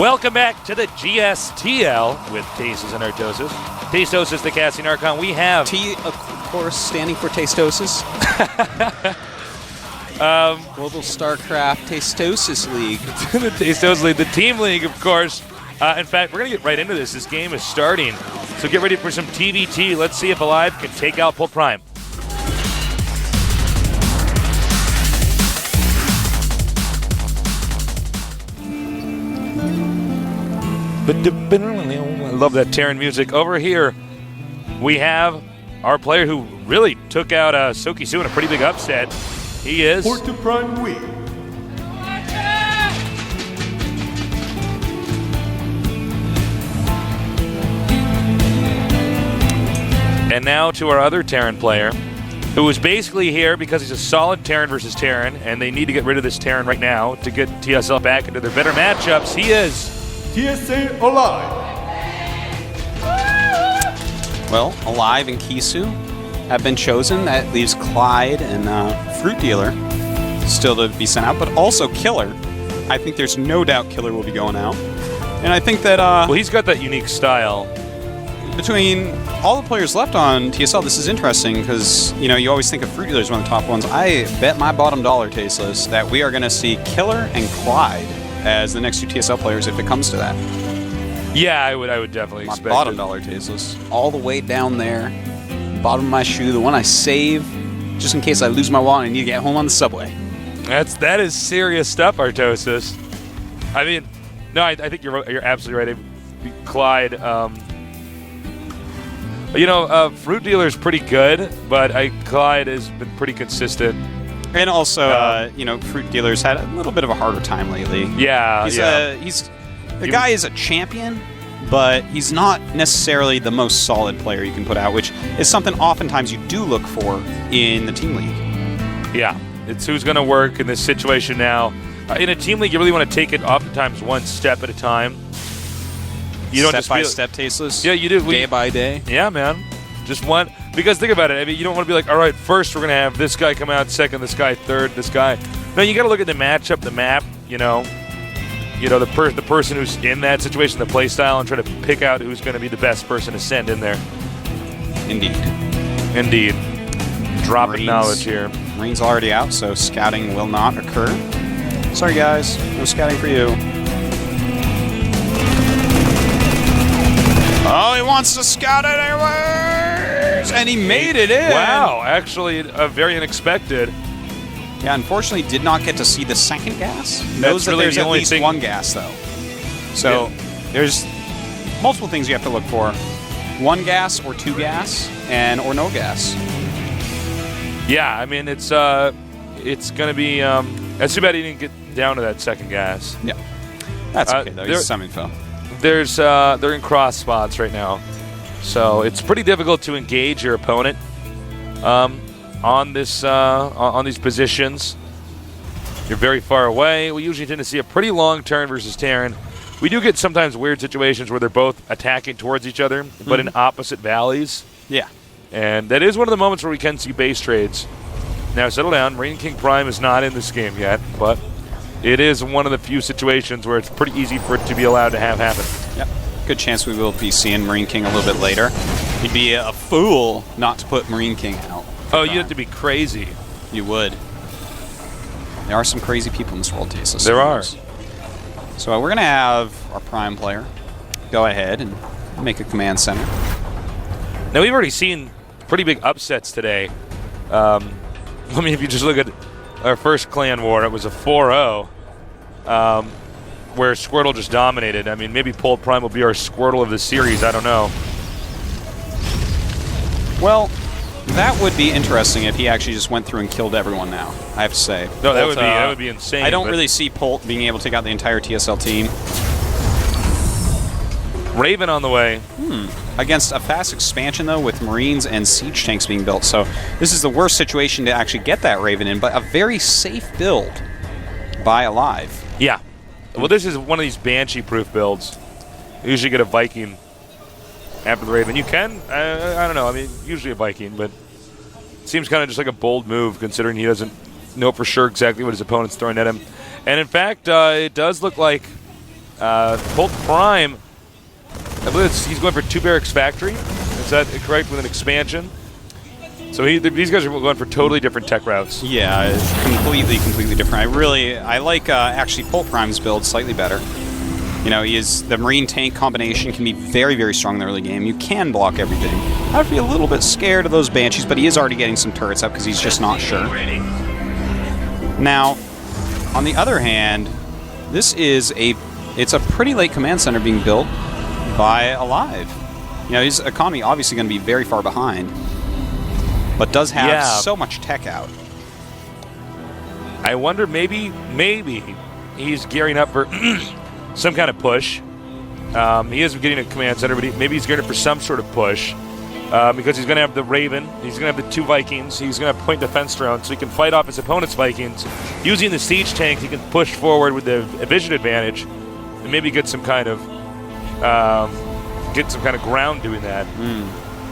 Welcome back to the GSTL with Tastes and Artosis. Tastosis, the casting Archon. We have T, of course, standing for Tastosis. Global StarCraft Tastosis League. The Tastosis League, the team league, of course. In fact, we're going to get right into this. This game is starting. So get ready for some TVT. Let's see if Alive can take out Pull Prime. I love that Terran music. Over here, we have our player who really took out Soki Su in a pretty big upset. He is Port to Prime Week. And now to our other Terran player, who is basically here because he's a solid Terran versus Terran, and they need to get rid of this Terran right now to get TSL back into their better matchups. He is TSL Alive. Well, Alive and Kisu have been chosen. That leaves Clyde and Fruit Dealer still to be sent out, but also Killer. I think there's no doubt Killer will be going out. And I think that well, he's got that unique style. Between all the players left on TSL, this is interesting because, you know, you always think of Fruit Dealer as one of the top ones. I bet my bottom dollar, Tasteless, that we are going to see Killer and Clyde as the next two TSL players if it comes to that. Yeah, I would definitely expect my bottom dollar, Tasteless. All the way down there, bottom of my shoe, the one I save just in case I lose my wallet and I need to get home on the subway. That is serious stuff, Artosis. I mean, no, I think you're absolutely right. Clyde, you know, Fruit Dealer's pretty good, but Clyde has been pretty consistent. And also, you know, Fruit Dealer's had a little bit of a harder time lately. Yeah, the guy is a champion, but he's not necessarily the most solid player you can put out, which is something oftentimes you do look for in the team league. Yeah, it's who's going to work in this situation now. In a team league, you really want to take it oftentimes one step at a time. You don't step just by step, Tasteless. Yeah, you do. Day by day. Yeah, man. Just one. Because think about it. I mean, you don't want to be like, all right, first we're going to have this guy come out, second this guy, third this guy. No, you got to look at the matchup, the map. You know, the person who's in that situation, the play style, and try to pick out who's going to be the best person to send in there. Indeed. Dropping knowledge here. Marine's already out, so scouting will not occur. Sorry, guys. No scouting for you. Oh, he wants to scout it anyways! And he made it in! Wow, actually very unexpected. Yeah, unfortunately did not get to see the second gas. Knows that really there's the at only least thing. one gas, though. So there's multiple things you have to look for. One gas or two gas, and or no gas. Yeah, I mean, it's going to be... that's too bad he didn't get down to that second gas. Yeah. That's okay, though. He's some info. They're in cross spots right now, so it's pretty difficult to engage your opponent on these positions. You're very far away. We usually tend to see a pretty long turn versus Terran. We do get sometimes weird situations where they're both attacking towards each other, but in opposite valleys. Yeah. And that is one of the moments where we can see base trades. Now, settle down. Marine King Prime is not in this game yet, but it is one of the few situations where it's pretty easy for it to be allowed to have happen. Yep. Good chance we will be seeing Marine King a little bit later. You'd be a fool not to put Marine King out. Oh, you'd have to be crazy. You would. There are some crazy people in this world, Tasteless. There are. So we're going to have our Prime player go ahead and make a command center. Now, we've already seen pretty big upsets today. I mean, if you just look at our first clan war, it was a 4-0 where Squirtle just dominated. I mean, maybe Pull Prime will be our Squirtle of the series. I don't know. Well, that would be interesting if he actually just went through and killed everyone now, I have to say. No, that would be insane. I don't really see Polt being able to take out the entire TSL team. Raven on the way. Against a fast expansion, though, with Marines and Siege tanks being built. So this is the worst situation to actually get that Raven in, but a very safe build by Alive. Yeah. Well, this is one of these Banshee-proof builds. You usually get a Viking after the Raven. You can. I don't know. I mean, usually a Viking, but it seems kind of just like a bold move considering he doesn't know for sure exactly what his opponent's throwing at him. And in fact, it does look like Bolt Prime, I believe he's going for 2 Barracks Factory. Is that correct, with an expansion? So these guys are going for totally different tech routes. Yeah, it's completely different. I like actually Bolt Prime's build slightly better. You know, the Marine tank combination can be very strong in the early game. You can block everything. I would be a little bit scared of those Banshees, but he is already getting some turrets up because he's just not sure. Now, on the other hand, it's a pretty late command center being built by Alive. You know, his economy obviously going to be very far behind, but does have so much tech out. I wonder, maybe he's gearing up for some kind of push. He isn't getting a command center, but maybe he's gearing up for some sort of push because he's going to have the Raven, he's going to have the 2 Vikings, he's going to have point defense drones, so he can fight off his opponent's Vikings. Using the siege tanks, he can push forward with the vision advantage and maybe get some kind of ground doing that.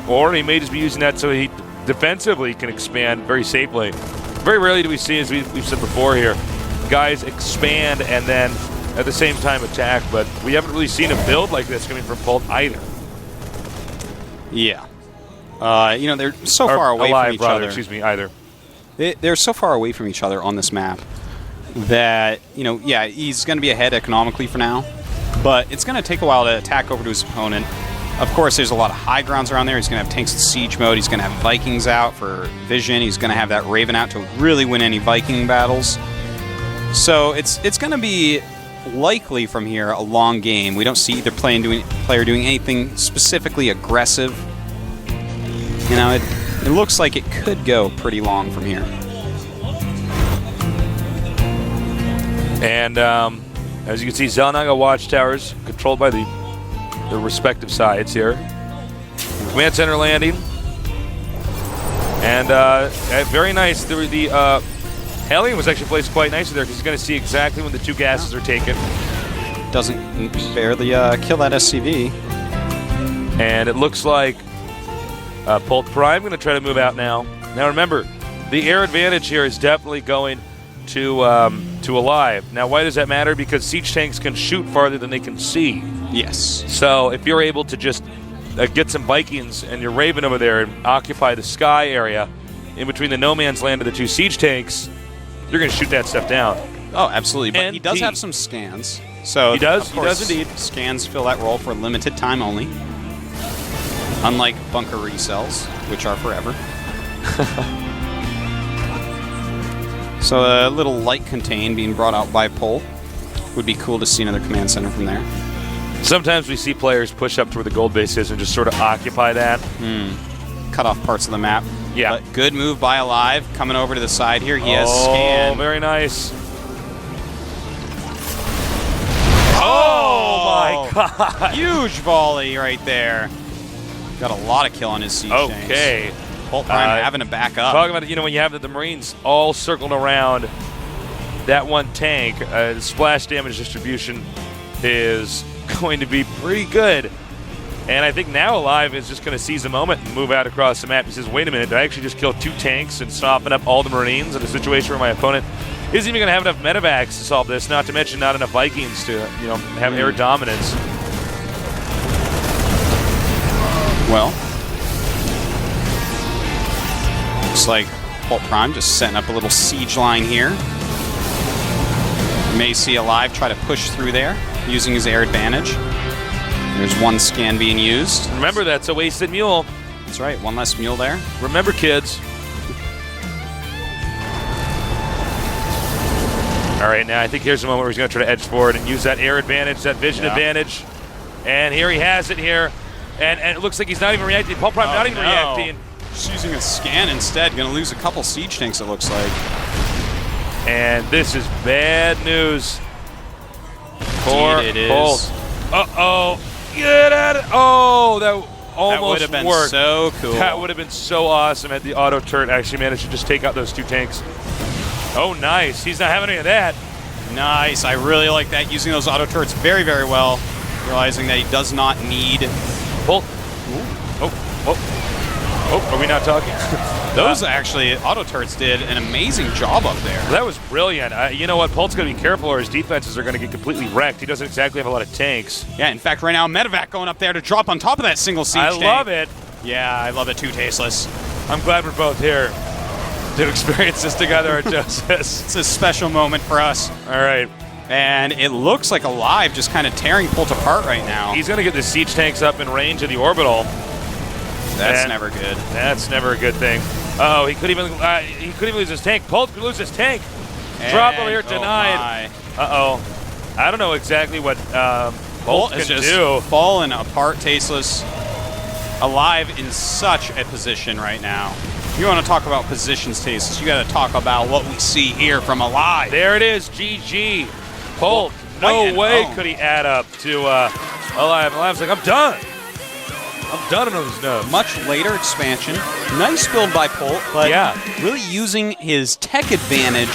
Or he may just be using that so he defensively can expand very safely. Very rarely do we see, as we've said before here, guys expand and then at the same time attack, but we haven't really seen a build like this coming from Bolt either. Yeah. You know, they're so far away from each other. Excuse me, either. They're so far away from each other on this map that, you know, yeah, he's going to be ahead economically for now, but it's going to take a while to attack over to his opponent. Of course, there's a lot of high grounds around there. He's going to have tanks in siege mode. He's going to have Vikings out for vision. He's going to have that Raven out to really win any Viking battles. So it's going to be likely from here a long game. We don't see either player doing anything specifically aggressive. You know, it looks like it could go pretty long from here. And as you can see, Xel'Naga watchtowers controlled by the respective sides here. Command center landing. And very nice. The Hellion was actually placed quite nicely there because he's going to see exactly when the 2 gases are taken. Doesn't barely kill that SCV. And it looks like Bolt Prime going to try to move out now. Now remember, the air advantage here is definitely going to Alive. Now why does that matter? Because siege tanks can shoot farther than they can see. Yes. So if you're able to just get some Vikings and your Raven over there and occupy the sky area in between the no man's land and the 2 siege tanks, you're going to shoot that stuff down. Oh, absolutely. But he does have some scans. So he does. Of course, he does indeed. Scans fill that role for a limited time only. Unlike bunker resells, which are forever. So a little light contain being brought out by Pole. Would be cool to see another command center from there. Sometimes we see players push up to where the gold base is and just sort of occupy that. Cut off parts of the map. Yeah. But good move by Alive. Coming over to the side here. He has scan. Oh, very nice. Oh my God. Huge volley right there. Got a lot of kill on his siege tanks. Okay. Bolt Prime having to back up. Talking about, you know, when you have the Marines all circled around that one tank, the splash damage distribution is going to be pretty good. And I think now Alive is just going to seize the moment and move out across the map. He says, wait a minute, did I actually just kill 2 tanks and soften up all the Marines in a situation where my opponent isn't even going to have enough medevacs to solve this, not to mention not enough Vikings to, you know, have air dominance. Well, looks like Bolt Prime just setting up a little siege line here. You may see Alive try to push through there using his air advantage. There's 1 scan being used. Remember, that's a wasted mule. That's right, 1 less mule there. Remember, kids. All right, now I think here's the moment where he's going to try to edge forward and use that air advantage, that vision advantage. And here he has it here. And it looks like he's not even reacting. Bolt Prime not even reacting. Just using a scan instead. Going to lose a couple siege tanks, it looks like. And this is bad news for Bolt. Uh-oh. Get at it. Oh, that almost would have been worked. So cool. That would have been so awesome had the auto turret actually managed to just take out those 2 tanks. Oh, nice. He's not having any of that. Nice. I really like that. Using those auto turrets very, very well. Realizing that he does not need... Bolt. Oh, are we not talking? Those actually, auto turrets did an amazing job up there. That was brilliant. You know what? Polt's going to be careful or his defenses are going to get completely wrecked. He doesn't exactly have a lot of tanks. Yeah, in fact, right now, Medevac going up there to drop on top of that single siege tank. I love it. Yeah, I love it too, Tasteless. I'm glad we're both here to experience this together at Justice. It's a special moment for us. All right. And it looks like Alive just kind of tearing Polt apart right now. He's going to get the siege tanks up in range of the orbital. That's never good. That's never a good thing. Uh-oh, he could even lose his tank. Polt could lose his tank. Drop over here, denied. Uh-oh. I don't know exactly what Polt is can just do. falling apart, Tasteless. Alive in such a position right now. You want to talk about positions, Tasteless, you got to talk about what we see here from Alive. There it is, GG. Polt, no way could he add up to Alive. Alive's like, I'm done. I'm done on those nubs. Much later expansion. Nice build by Polt, but really using his tech advantage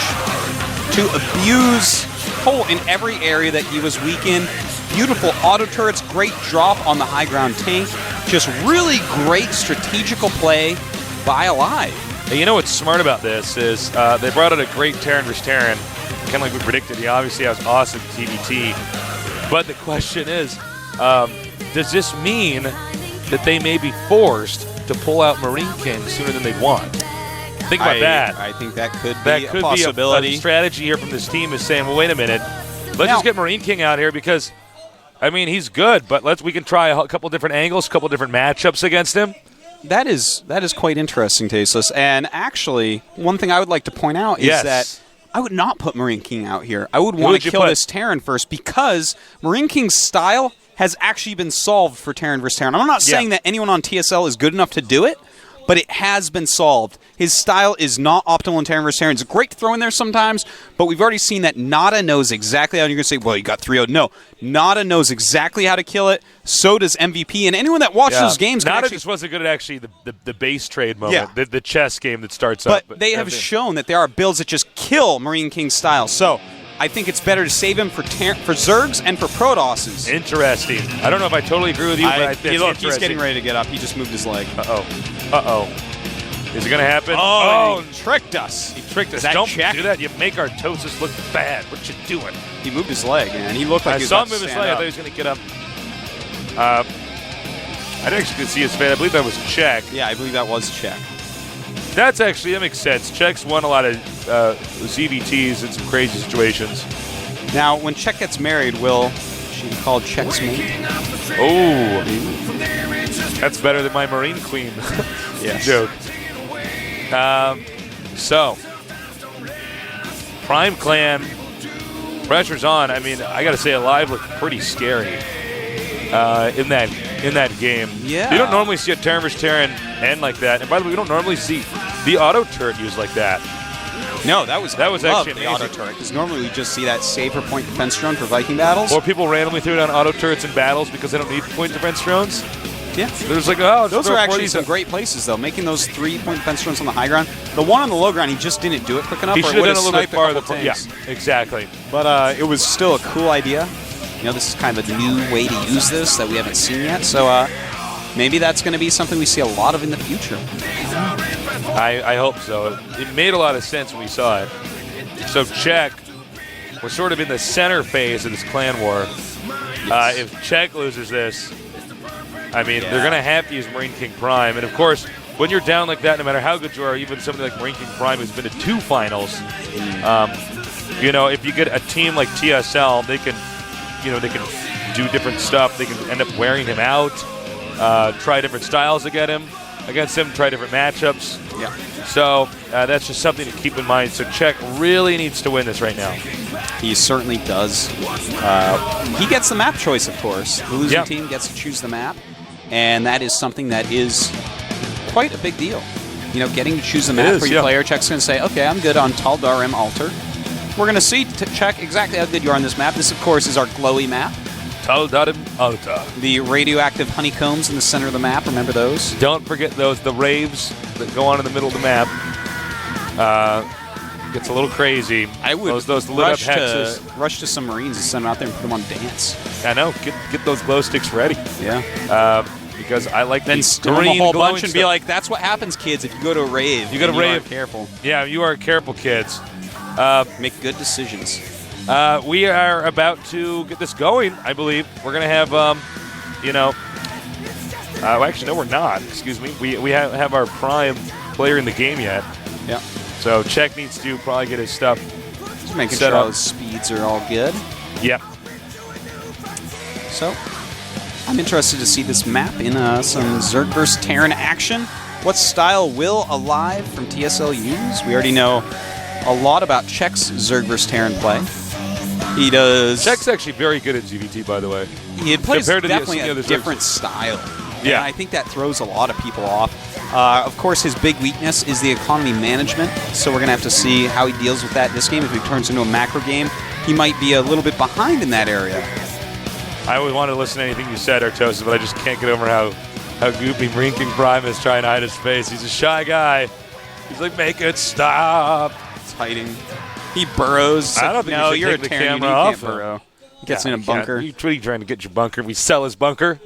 to abuse Polt in every area that he was weak in. Beautiful auto turrets, great drop on the high ground tank. Just really great strategical play by Alive. Hey, you know what's smart about this is they brought out a great Terran vs. Terran, kind of like we predicted. He obviously has awesome TBT. But the question is, does this mean that they may be forced to pull out Marine King sooner than they'd want? Think about that. I think that could be a possibility. Be a strategy here from this team is saying, well, wait a minute. Let's just get Marine King out here because, I mean, he's good, but we can try a couple different angles, a couple different matchups against him. That is quite interesting, Tasteless. And actually, one thing I would like to point out is that I would not put Marine King out here. I would want to kill this Terran first because Marine King's style has actually been solved for Terran vs. Terran. I'm not saying that anyone on TSL is good enough to do it, but it has been solved. His style is not optimal in Terran vs. Terran. It's great to throw in there sometimes, but we've already seen that Nada knows exactly how. You're going to say, well, you got 3-0. No, Nada knows exactly how to kill it. So does MVP. And anyone that watches those games Nada just wasn't good at actually the base trade moment, the chess game that starts up. But they have shown that there are builds that just kill Marine King style. So I think it's better to save him for Zergs and for Protosses. Interesting. I don't know if I totally agree with you, but I think he's getting ready to get up. He just moved his leg. Uh-oh. Is it going to happen? Oh, he tricked us. He tricked us. Don't do that. You make our Artosis look bad. What you doing? He moved his leg, man. He looked like he was about to stand up. I saw him move his leg. I thought he was going to get up. I didn't actually see his face. I believe that was Czech. Yeah, I believe that was Czech. That makes sense. Czech's won a lot of ZVTs in some crazy situations. Now, when Czech gets married, will she be called Czech's mate? Oh, that's better than my Marine Queen joke. So, Prime Clan, pressure's on. I mean, I got to say, Alive looked pretty scary in that game. Yeah. You don't normally see a Terran vs. Terran end like that. And by the way, we don't normally see the auto turret used like that. No, that was actually amazing. The auto turret, because normally we just see that saver point defense drone for Viking battles. Or people randomly throw down auto turrets in battles because they don't need point defense drones. Yeah. There's like, those are actually some great places, though, making those 3-point defense drones on the high ground. The one on the low ground, he just didn't do it quick enough. He should have done a little bit farther. Yeah, exactly. But it was still a cool idea. You know, this is kind of a new way to use this that we haven't seen yet. So maybe that's going to be something we see a lot of in the future. I hope so. It made a lot of sense when we saw it. So Czech, we're sort of in the center phase of this clan war. Yes. If Czech loses this, I mean, they're going to have to use Marine King Prime. And, of course, when you're down like that, no matter how good you are, even somebody like Marine King Prime who's been to 2 finals, you know, if you get a team like TSL, they can do different stuff. They can end up wearing him out, try different styles against him, try different matchups. Yeah. So that's just something to keep in mind. So Czech really needs to win this right now. He certainly does. He gets the map choice, of course. The losing team gets to choose the map, and that is something that is quite a big deal. You know, getting to choose the map for your player. Czech's going to say, okay, I'm good on Tal Darim Altar. We're going to see, Czech, exactly how good you are on this map. This, of course, is our glowy map. Tal Darim Altar. The radioactive honeycombs in the center of the map. Remember those? Don't forget those, the raves that go on in the middle of the map. Gets a little crazy. I would those lit up hexes. Rush to some Marines and send them out there and put them on dance. I know. Get those glow sticks ready. Yeah. because I like Then the stim green a whole glowing bunch and be stuff. like, that's what happens, kids, if you go to a rave. You go to and rave. aren't careful. Yeah, you are careful, kids. Make good decisions. We are about to get this going, I believe. We're going to have, well, actually, no, we're not. Excuse me. We have our prime player in the game yet. Yeah. So Czech needs to probably get his stuff Just making set sure all up. his speeds are all good. Yep. So, I'm interested to see this map in some Zerg vs. Terran action. What style will Alive from TSL use? We already know a lot about Czech's Zerg vs. Terran play. He does... Czech's actually very good at GVT, by the way. He plays compared to the- definitely some of the a other different style. Yeah. And I think that throws a lot of people off. Of course, his big weakness is the economy management, so we're going to have to see how he deals with that this game. If he turns into a macro game, he might be a little bit behind in that area. I always wanted to listen to anything you said, Artosis, but I just can't get over how goopy Rinking Prime is trying to hide his face. He's a shy guy. He's like, make it stop. It's hiding. He burrows. I don't think no, we should you're take a the Terran. camera You off can't him. burrow. He gets Yeah, in a bunker. What are you trying to get your bunker? We sell his bunker.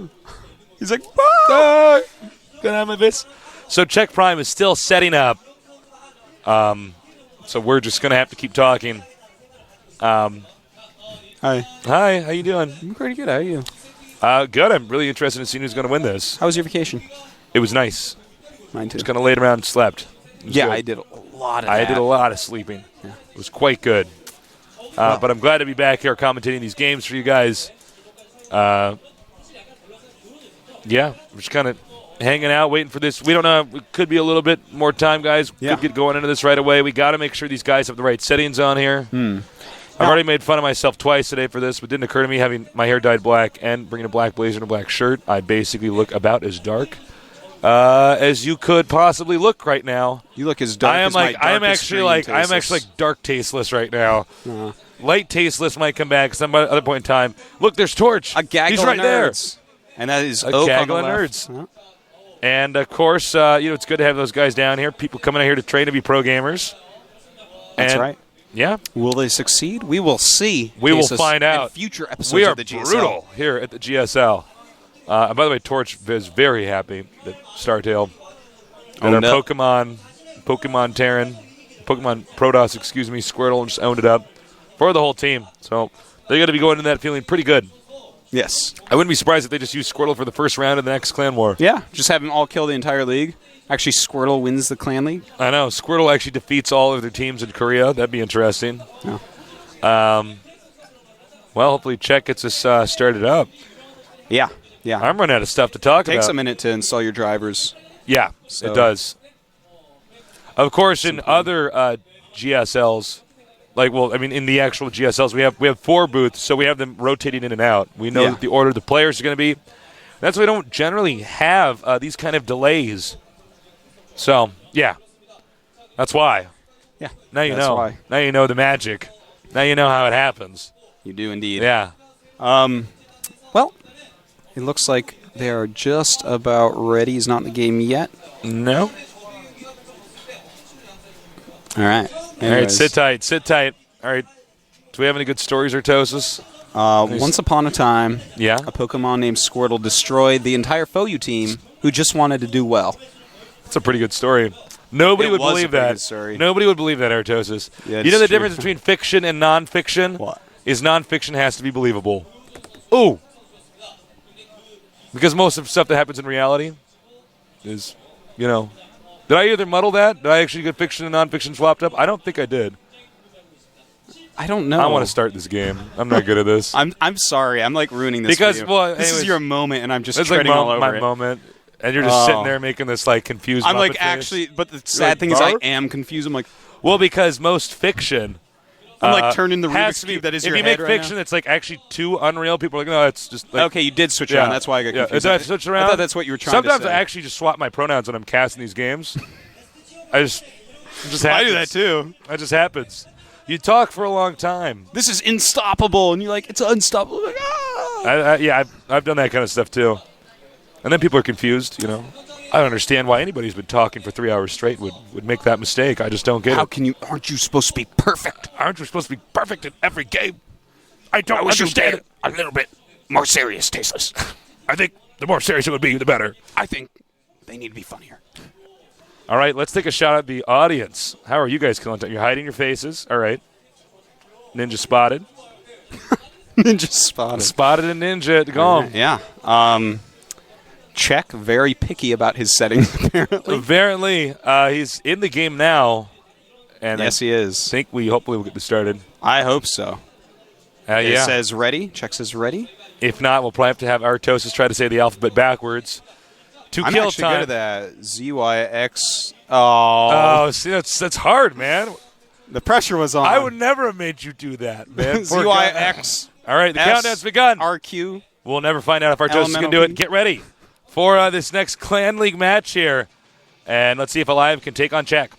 He's like, Ah! Get out of my face. So Czech Prime is still setting up. So we're just going to have to keep talking. Hi. Hi, how you doing? I'm pretty good. How are you? Good. I'm really interested in seeing who's going to win this. How was your vacation? It was nice. Mine too. Just kind of laid around and slept. It was Yeah, good. I did a lot of I that. did a lot of sleeping. Yeah. It was quite good. But I'm glad to be back here commentating these games for you guys. Yeah, we're just kind of hanging out, waiting for this. We don't know. It could be a little bit more time, guys. Yeah. Could get going into this right away. We got to make sure these guys have the right settings on here. I've already made fun of myself twice today for this, but it didn't occur to me having my hair dyed black and bringing a black blazer and a black shirt. I basically look about as dark as you could possibly look right now. You look as dark as my I am darkest actually dream, like I'm Tasteless. actually like dark tasteless right now. Light tasteless might come back some other point in time. Look, there's Torch. A gaggle He's right of there. nerds. And that is A Oak on the gaggle of left. nerds. Huh? And of course, it's good to have those guys down here. People coming out here to train to be pro gamers. That's And, right. Yeah, Will they succeed? We will see. we will Tasteless, find in out. future episodes We are of the GSL. brutal here at the GSL. And by the way, Torch is very happy that Startail and our Owned up. Pokemon Terran, Pokemon Protoss, Squirtle just owned it up for the whole team. So they got to be going into that feeling pretty good. Yes. I wouldn't be surprised if they just use Squirtle for the first round of the next clan war. Yeah, just have them all kill the entire league. Actually, Squirtle wins the clan league. I know. Squirtle actually defeats all of their teams in Korea. That'd be interesting. Yeah. Well, hopefully Czech gets us started up. Yeah. Yeah. I'm running out of stuff to talk Takes about. a minute to install your drivers. Yeah, So- it does. Of course, in other GSLs, in the actual GSLs, we have 4 booths, so we have them rotating in and out. We know Yeah. that the order the players are going to be. That's why we don't generally have these kind of delays. So, yeah, that's why. Yeah. Now you That's know. why. Now you know the magic. Now you know how it happens. You do indeed. Yeah. Well, it looks like they are just about ready. He's not in the game yet. No. All right. All right, Anyways, sit tight. All right. Do we have any good stories, Artosis? Once upon a time, Yeah. a Pokemon named Squirtle destroyed the entire Foyu team who just wanted to do well. That's a pretty good story. Nobody It would was a believe pretty that. good story. Nobody would believe that, Artosis. Yeah, you know it's the true. difference between fiction and nonfiction? What? Is nonfiction has to be believable. Ooh. Because most of the stuff that happens in reality is, Did I either muddle that? Did I actually get fiction and nonfiction swapped up? I don't think I did. I don't know. I want to start this game. I'm not good at this. I'm sorry. I'm like ruining this Because, for you. well, this is anyways, your moment, and I'm just It's like treading all over my it. moment. And you're just sitting there making this confused I'm like Muppet face. actually, but the sad like, thing is I "Barf?" am confused. I'm like, Well, because most fiction I'm like turning the has Rubik's to be, Cube that is if your you head make right fiction that's actually too unreal, people are like, no, it's just like, okay, you did switch around. That's why I got confused. Did I switch around? I thought that's what you were trying Sometimes to say. I actually just swap my pronouns when I'm casting these games. It just happens. I do that too. That just happens. You talk for a long time. This is unstoppable, and you're like, it's unstoppable. Like, ah! I've done that kind of stuff too. And then people are confused, I don't understand why anybody who's been talking for 3 hours straight would make that mistake. I just don't get How it. can you? Aren't you supposed to be perfect? Aren't you supposed to be perfect in every game? I don't wish you understand did it. a little bit more serious, Tasteless. I think The more serious it would be, the better. I think they need to be funnier. All right, let's take a shot at the audience. How are you guys killing time? You're hiding your faces. All right. Ninja spotted. Ninja spotted. Spotted a ninja at the Gong. Yeah. Czech, very picky about his settings, apparently. Apparently, he's in the game now. And Yes, he is. I think we hopefully will get this started. I hope so. It Yeah. says ready. Czech says ready. If not, we'll probably have to have Artosis try to say the alphabet backwards. I'm Kill actually time. good at that. ZYX. Oh, see, that's hard, man. The pressure was on. I would never have made you do that, man. Poor guy. ZYX. All right, the countdown's begun. RQ. We'll never find out if Artosis can do it. Get ready for this next Clan League match here. And let's see if Alive can take on Czech.